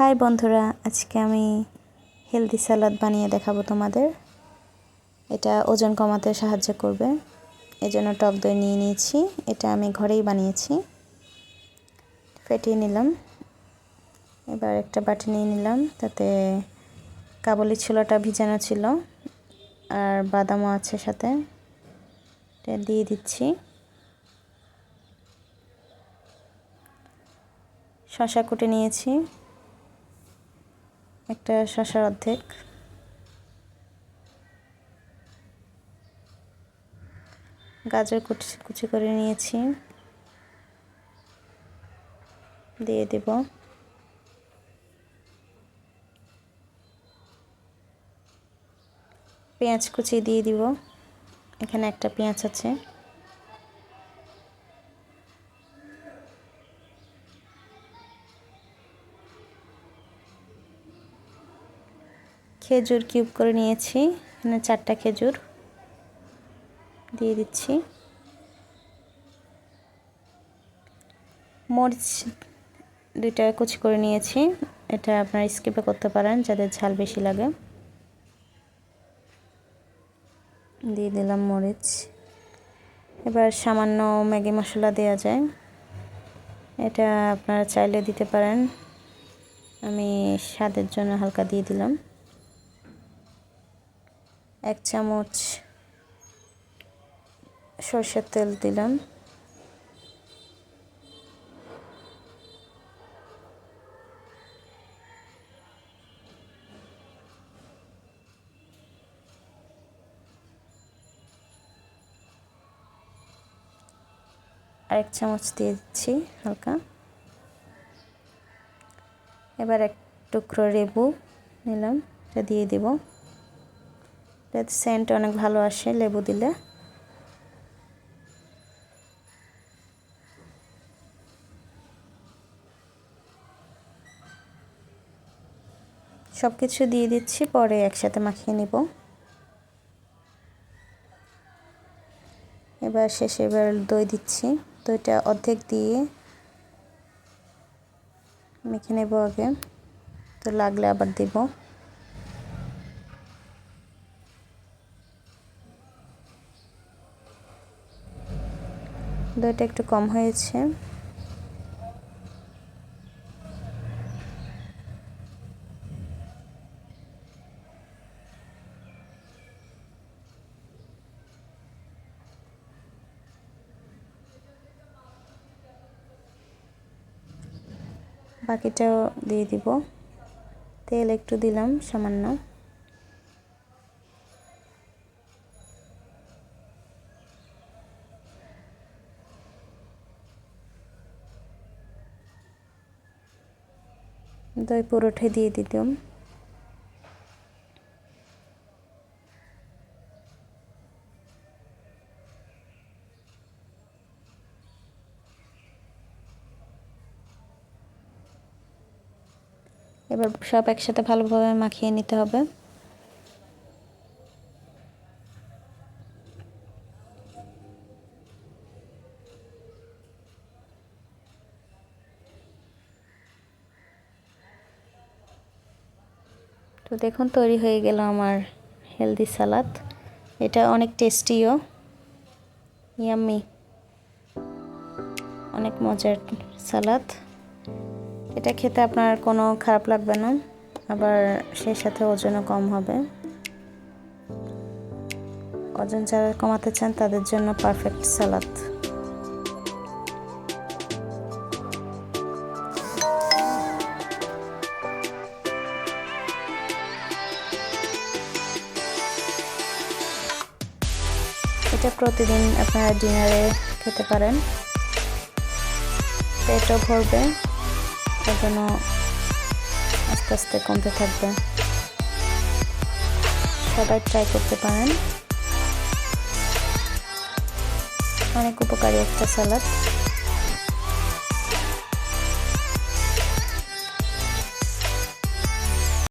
High বন্ধুরা, আজকে আমি হেলদি স্যালাড বানিয়ে দেখাবো তোমাদের। এটা ওজন কমাতে সাহায্য করবে। এজন্য টক দই নিয়ে নিয়েছি। এটা আমি ঘরেই বানিয়েছি। ফেটিয়ে নিলাম। এবার একটা বাটি নিয়ে নিলাম, তাতে কাবুলি ছোলাটা ভিজানো ছিল আর বাদামও আছে সাথে। এটা দিয়ে দিচ্ছি। শসা কুটে নিয়েছি, একটা শসার অর্ধেক। গাজর কুচি করে নিয়েছি, দিয়ে দেব। পেঁয়াজ কুচি দিয়ে দিব, এখানে একটা পেঁয়াজ আছে। খেজুর কিউব করে নিয়েছি, এখানে 4টা খেজুর দিয়ে দিচ্ছি। মরিচ 2টা কুচি করে নিয়েছি, এটা আপনারা স্কিপও করতে পারেন যাদের ঝাল বেশি লাগে। দিয়ে দিলাম মরিচ। এবার সামান্য ম্যাগি মশলা দেওয়া যায়, এটা আপনারা চাইলে দিতে পারেন, আমি স্বাদের জন্য হালকা দিয়ে দিলাম। 1 চামচ সরষের তেল দিলাম। আর 1 চামচ দিয়ে দিচ্ছি হালকা। এবার 1 টুকরো লেবু নিলাম, এটা দিয়ে দেব। এটাতে সেন্ট অনেক ভালো আসে লেবু দিলে। সব কিছু দিয়ে দিচ্ছি, পরে একসাথে মাখিয়ে নেব। এবার শেষে দই দিচ্ছি, দইটা অর্ধেক দিয়ে মেখে নেব আগে, তো লাগলে আবার দেব। দইটা একটু কম হয়েছে। বাকিটাও দিয়ে দিব। তেল একটু দিলাম সামান্য। দই পুরোটাই দিয়ে দিতাম। এবার সব একসাথে ভালোভাবে মাখিয়ে নিতে হবে। তো দেখুন, তৈরি হয়ে গেল আমার হেলদি সালাদ। এটা অনেক টেস্টিও, ইয়াম্মি, অনেক মজার সালাদ। এটা খেতে আপনার কোনো খারাপ লাগবে না, আবার সেই সাথে ওজনও কম হবে। ওজন যারা কমাতে চান তাদের জন্য পারফেক্ট সালাদ। এটা প্রতিদিন আপনারা ডিনারে খেতে পারেন, পেটও ভরবে, ওজন আস্তে আস্তে কমতে থাকবে। সবাই ট্রাই করতে পারেন, অনেক উপকারী একটা সালাদ।